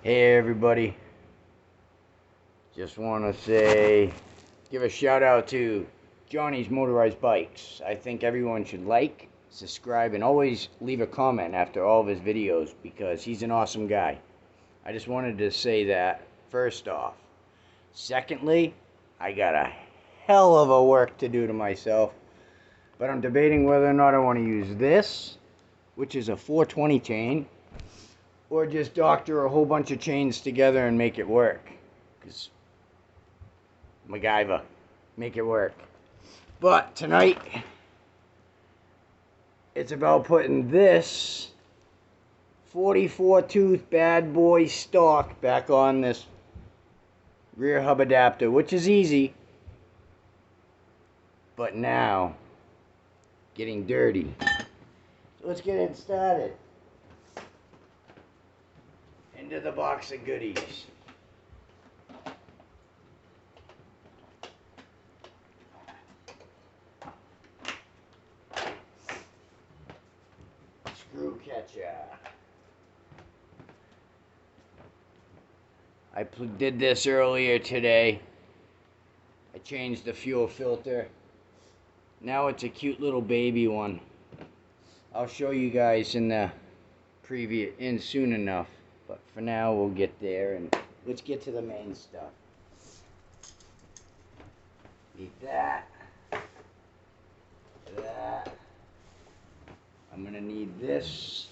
Hey everybody, just want to give a shout out to Johnny's Motorized Bikes. I think everyone should like, subscribe, and always leave a comment after all of his videos because he's an awesome guy. I just wanted to say that first off. Secondly, I got a hell of a work to do to myself, but I'm debating whether or not I want to use this, which is a 420 chain, or just doctor a whole bunch of chains together and make it work. Because MacGyver, make it work. But tonight, it's about putting this 44 tooth bad boy stock back on this rear hub adapter, which is easy. But now, getting dirty. So let's get it started. Into the box of goodies. Screw catcher. I did this earlier today. I changed the fuel filter. Now it's a cute little baby one. I'll show you guys in the preview soon enough. But for now, we'll get there and let's get to the main stuff. Need that. That. I'm gonna need this.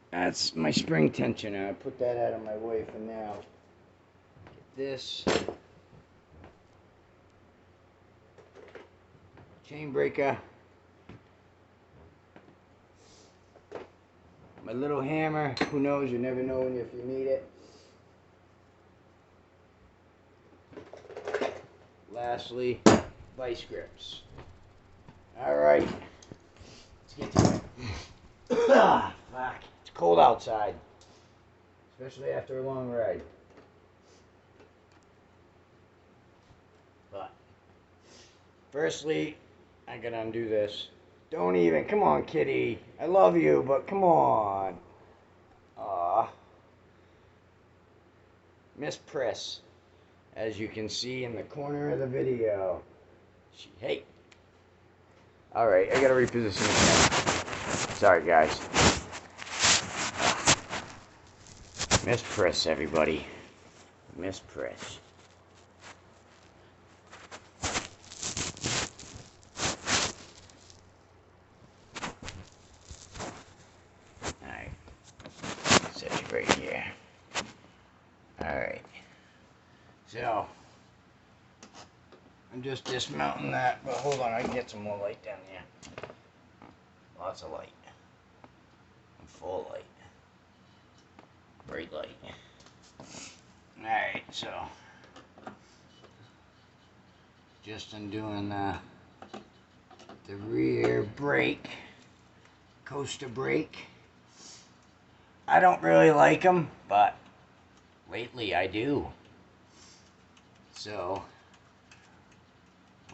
That's my spring tensioner. I put that out of my way for now. Get this. Chain breaker. My little hammer. Who knows? You never know if you need it. Lastly, vice grips. Alright. Let's get to it. Ah, fuck. It's cold outside. Especially after a long ride. But, firstly, I gotta undo this. Don't even. Come on, kitty. I love you, but come on. Aw. Miss Press. As you can see in the corner of the video. Hey. Alright, I gotta reposition it. Sorry, guys. Miss Press, everybody. Miss Press. Alright. Set it right here. Alright. So, I'm just dismounting that, but hold on, I can get some more light down there. Lots of light. And full light. Bright light. Alright, so just undoing the rear brake, coaster brake. I don't really like them, but lately I do. So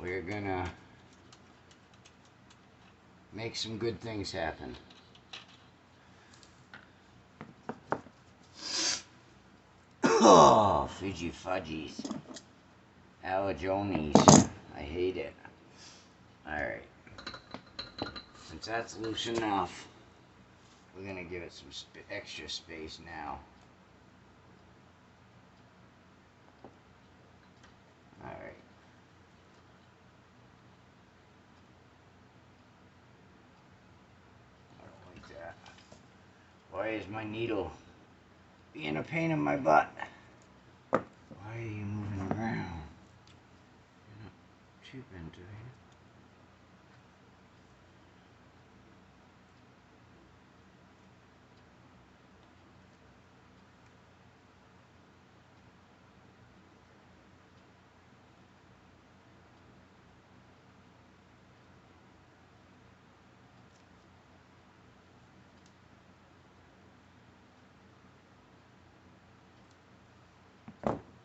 we're gonna make some good things happen. Oh, Fidgy Fudgies. Allergionies. I hate it. Alright. Since that's loose enough, we're gonna give it some extra space now. Alright. I don't like that. Why is my needle being a pain in my butt? Why are you moving around? You're not too bent, are you?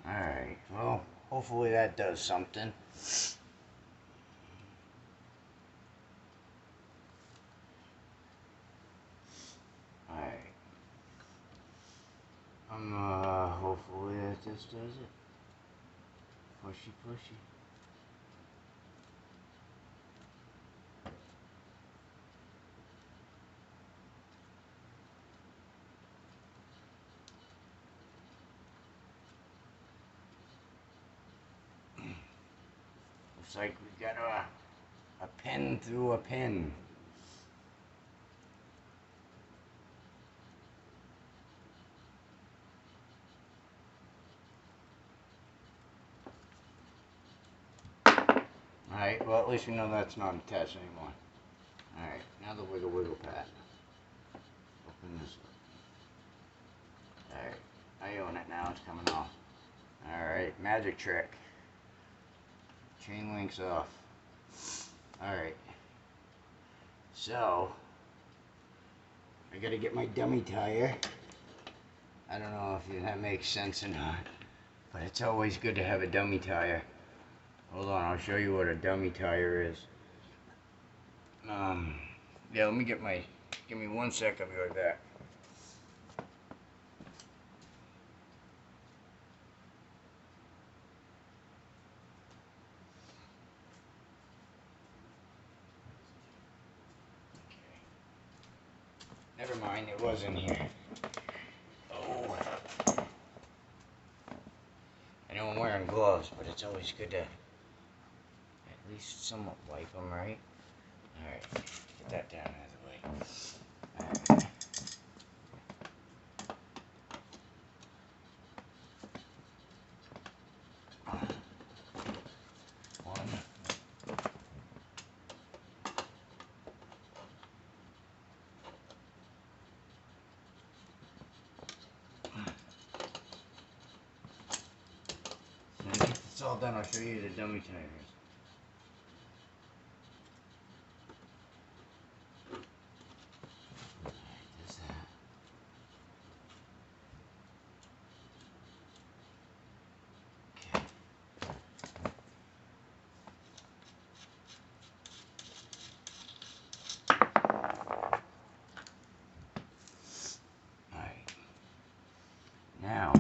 Alright, well, hopefully that does something. Alright. Hopefully that just does it. Pushy, pushy. Looks like we got a pin through a pin. Alright, well at least we know that's not a test anymore. Alright, now the wiggle pad. Open this up. Alright, I own it now, it's coming off. Alright, magic trick. Chain links off. Alright. So, I gotta get my dummy tire. I don't know if that makes sense or not, but it's always good to have a dummy tire. Hold on, I'll show you what a dummy tire is. Yeah, let me get my, give me 1 sec, I'll be right back. Never mind, it was in here. Oh. I know I'm wearing gloves, but it's always good to at least somewhat wipe them, right? Alright, get that down out of the way. Alright. When it's all done, I'll show you the dummy tires. Now,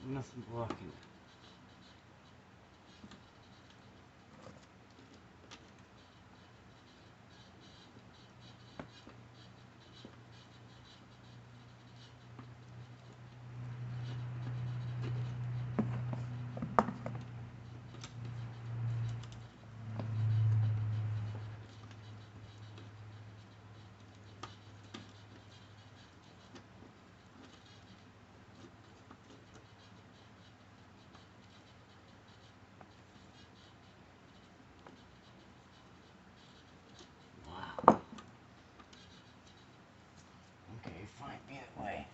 nothing blocking it. Find me that way.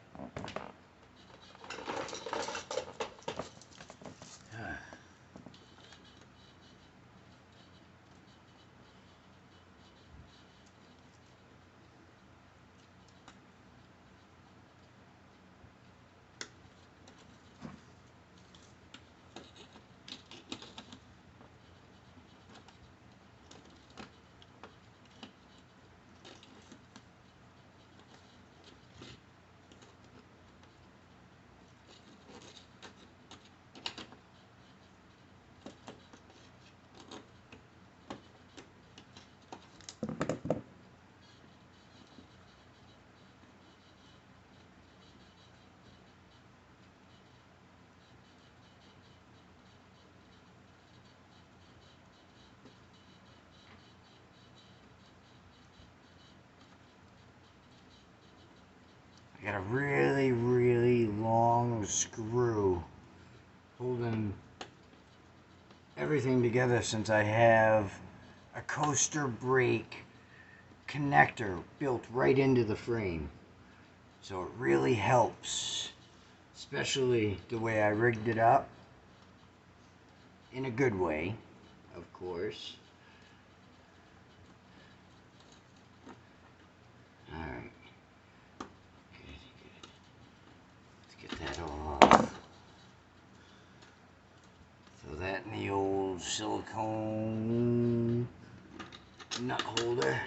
I got a really long screw holding everything together since I have a coaster brake connector built right into the frame. So it really helps, especially the way I rigged it up. In a good way, of course. Alright. Good. Let's get that all off. Throw that in the old silicone nut holder.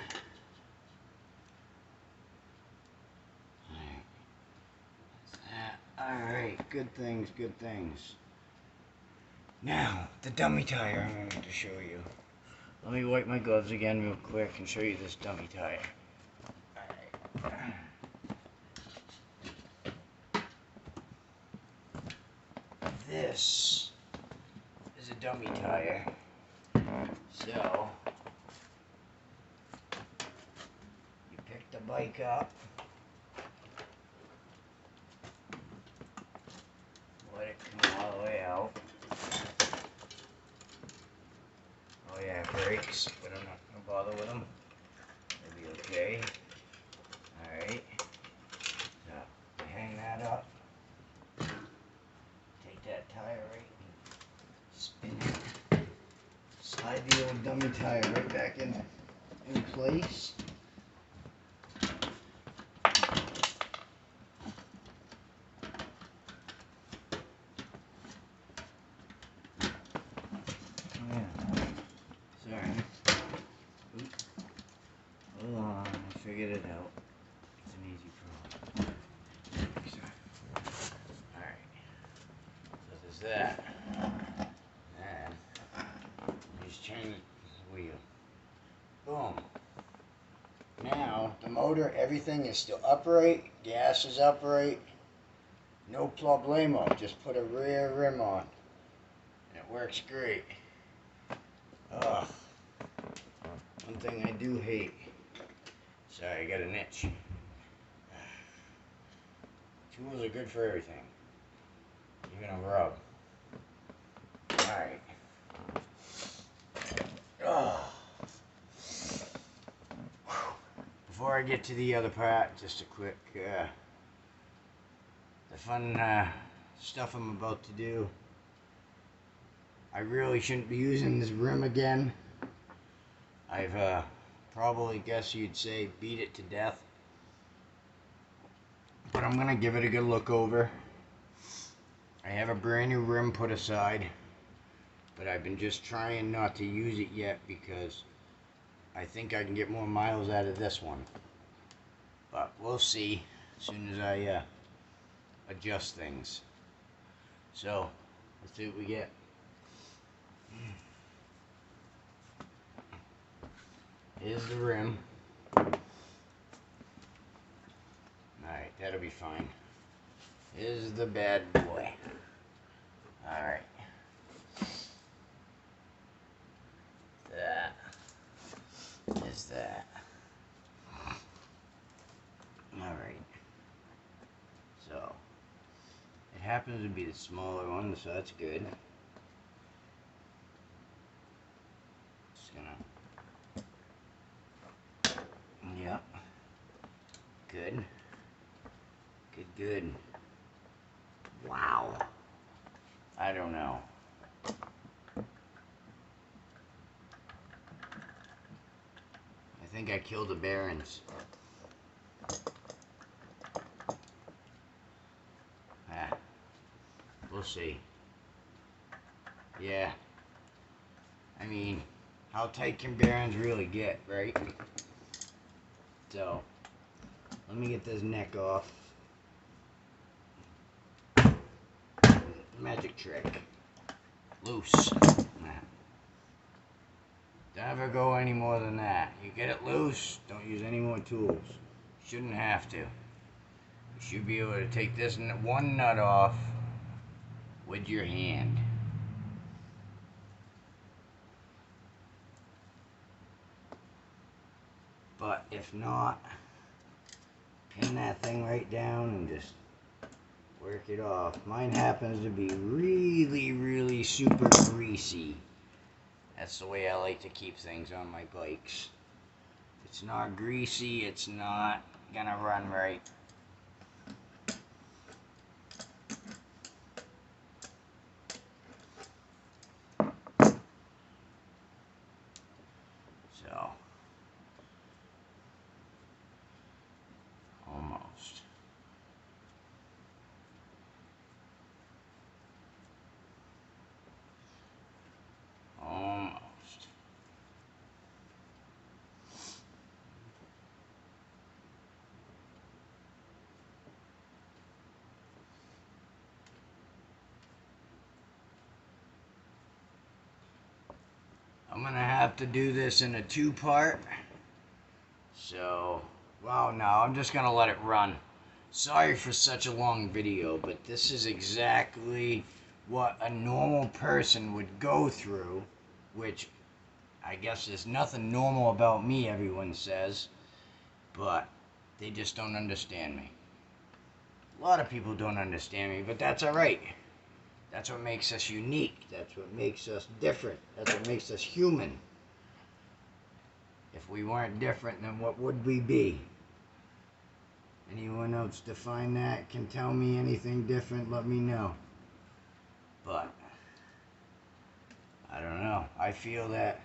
Alright, good things. Now, the dummy tire I'm going to show you. Let me wipe my gloves again real quick and show you this dummy tire. Alright. This is a dummy tire. So, you pick the bike up. Let it come all the way out. Oh yeah, brakes, but I'm not gonna bother with them. They'll be okay. Alright. So, hang that up. Take that tire right and spin it. Slide the old dummy tire right back in place. Hold on, I figured it out. It's an easy problem. Alright. So there's that. And just change the wheel. Boom. Now the motor, everything is still upright, gas is upright. No problemo. Just put a rear rim on. And it works great. Ugh. One thing I do hate. Sorry, I got an itch. Tools are good for everything. Even a rub. Alright. Before I get to the other part, just a quick, the fun stuff I'm about to do. I really shouldn't be using this rim again. I've probably, guess you'd say, beat it to death. But I'm going to give it a good look over. I have a brand new rim put aside. But I've been just trying not to use it yet because I think I can get more miles out of this one. But we'll see as soon as I adjust things. So, let's see what we get. Here's the rim. Alright, that'll be fine. Here's the bad boy. Alright. That is that. Alright. So, it happens to be the smaller one, so that's good. Just gonna. Yep. Good. Good. Wow. I don't know. I think I killed the bearings. We'll see. Yeah. I mean, how tight can bearings really get, right? So, let me get this neck off. Magic trick. Loose. Don't ever go any more than that. You get it loose, don't use any more tools. Shouldn't have to. You should be able to take this one nut off with your hand. But if not, pin that thing right down and just work it off. Mine happens to be really super greasy. That's the way I like to keep things on my bikes. If it's not greasy, it's not gonna run right. So, almost. Almost. I'm gonna have to do this in a two-part. So, well, no, I'm just gonna let it run. Sorry for such a long video, but this is exactly what a normal person would go through, which I guess there's nothing normal about me, everyone says, but they just don't understand me. A lot of people don't understand me, but that's alright. That's what makes us unique. That's what makes us different. That's what makes us human. If we weren't different, then what would we be? Anyone else define that? Can tell me anything different? Let me know. But I don't know. I feel that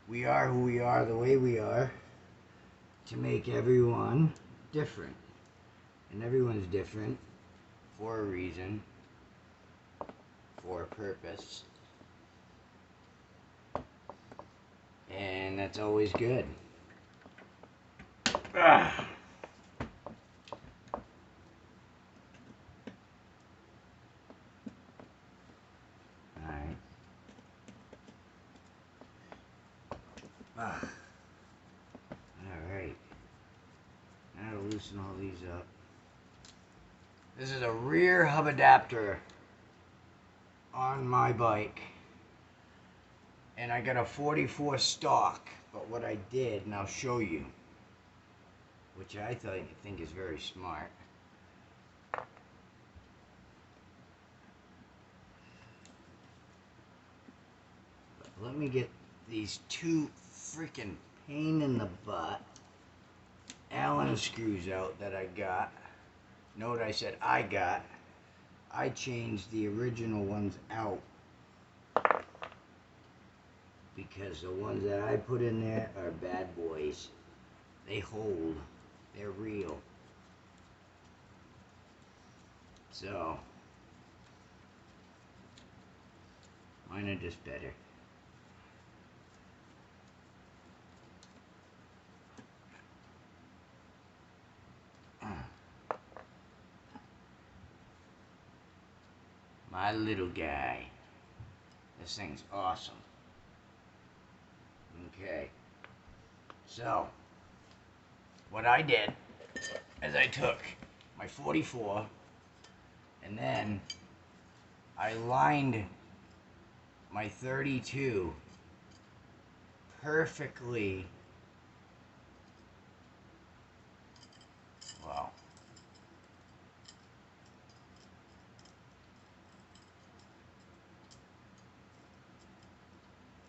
we are who we are, the way we are, to make everyone different. And everyone's different for a reason, for a purpose. And that's always good. Ah. Alright. Ah. Alright. Now to loosen all these up. This is a rear hub adapter on my bike. And I got a 44 stock. But what I did, and I'll show you, which I think is very smart. But let me get these two freaking pain in the butt Allen screws out that I got. Note I said I got. I changed the original ones out because the ones that I put in there are bad boys. They hold. They're real. So, mine are just better. My little guy. This thing's awesome. Okay. So, what I did is I took my 44 and then I lined my 32 perfectly. Well,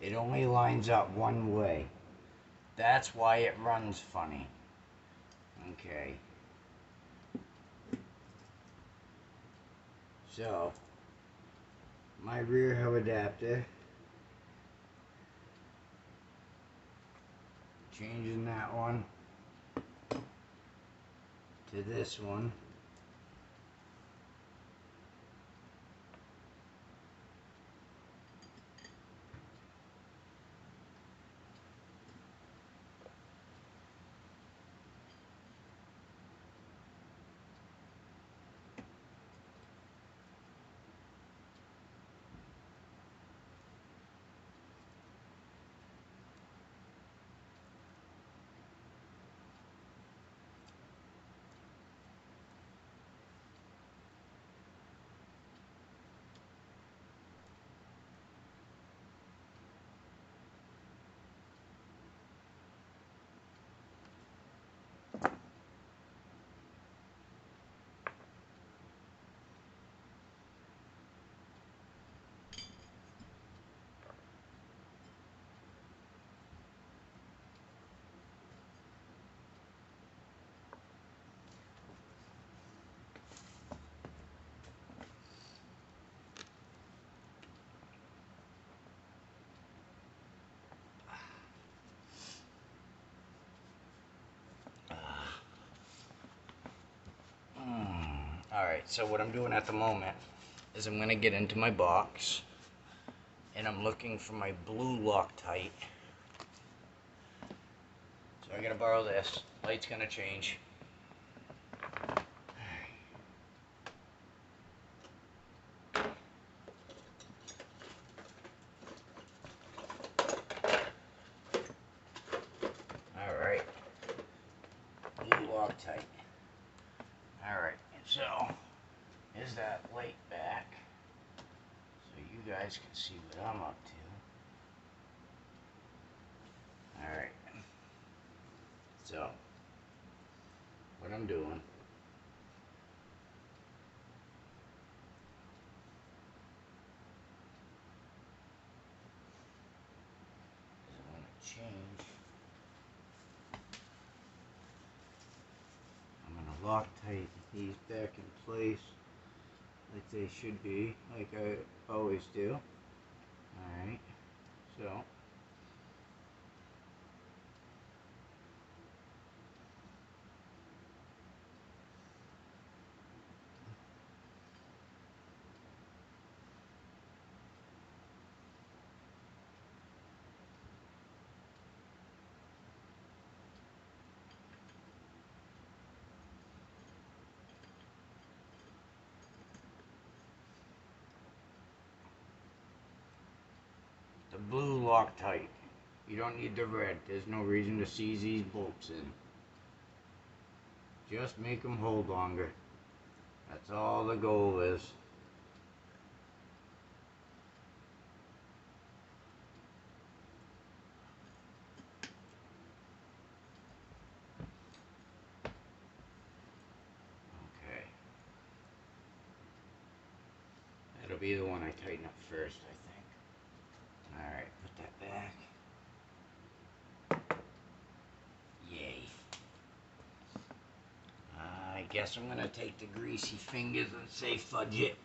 it only lines up one way. That's why it runs funny. Okay. So, my rear hub adapter, changing that one to this one. Alright, so what I'm doing at the moment is I'm going to get into my box and I'm looking for my blue Loctite. So I gotta borrow this. Light's gonna change. Alright. Blue Loctite. Alright, so here's that light back so you guys can see what I'm up to. Alright. So what I'm doing is I'm gonna change. I'm gonna Loctite these back in place like they should be, like I always do. Alright, so the blue Loctite. You don't need the red. There's no reason to seize these bolts in. Just make them hold longer. That's all the goal is. Okay. That'll be the one I tighten up first, I think. Alright, put that back. Yay. I guess I'm gonna take the greasy fingers and say fudge it.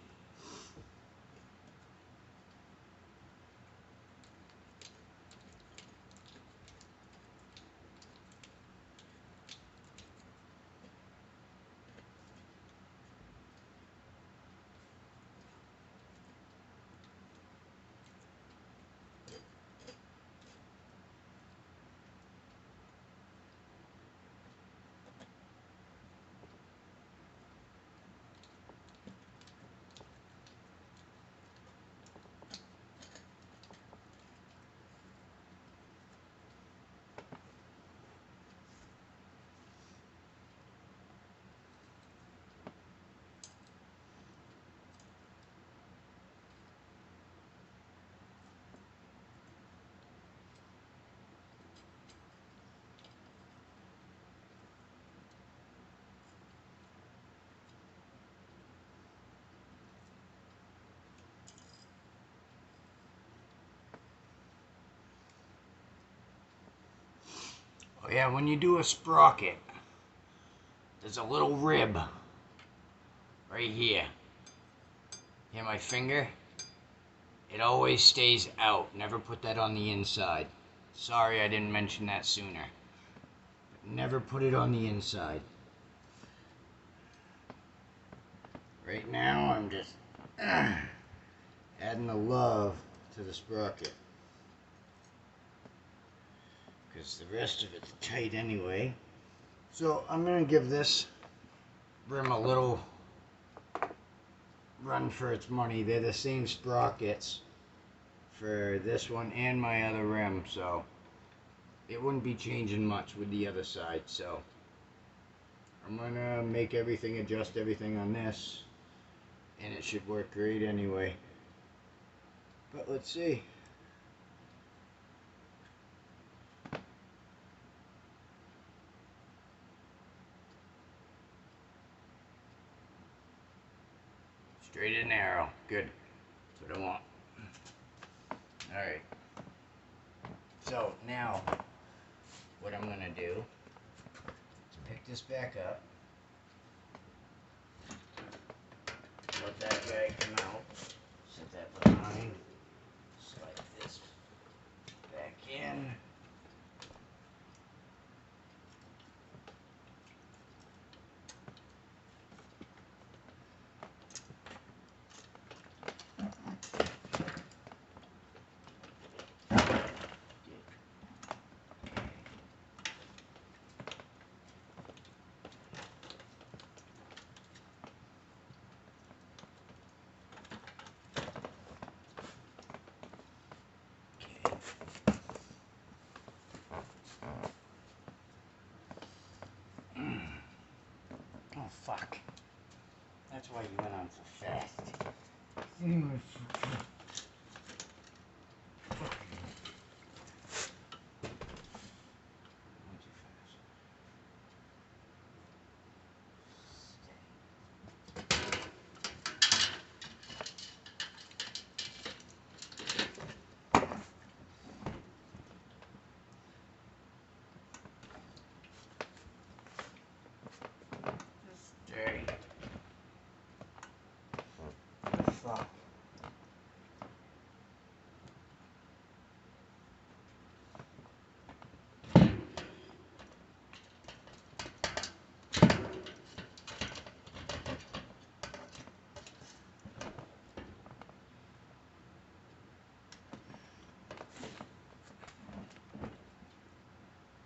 Oh yeah, when you do a sprocket, there's a little rib right here. Hear my finger? It always stays out. Never put that on the inside. Sorry I didn't mention that sooner. But never put it on the inside. Right now I'm just adding the love to the sprocket. Because the rest of it's tight anyway. So I'm going to give this rim a little run for its money. They're the same sprockets for this one and my other rim, so it wouldn't be changing much with the other side. So I'm gonna make everything, adjust everything on this, and it should work great anyway. But let's see. Straight and narrow. Good. That's what I want. Alright. So now what I'm gonna do is pick this back up. Let that guy come out. Set that behind. Slide this back in. fuck. That's why you went on so fast.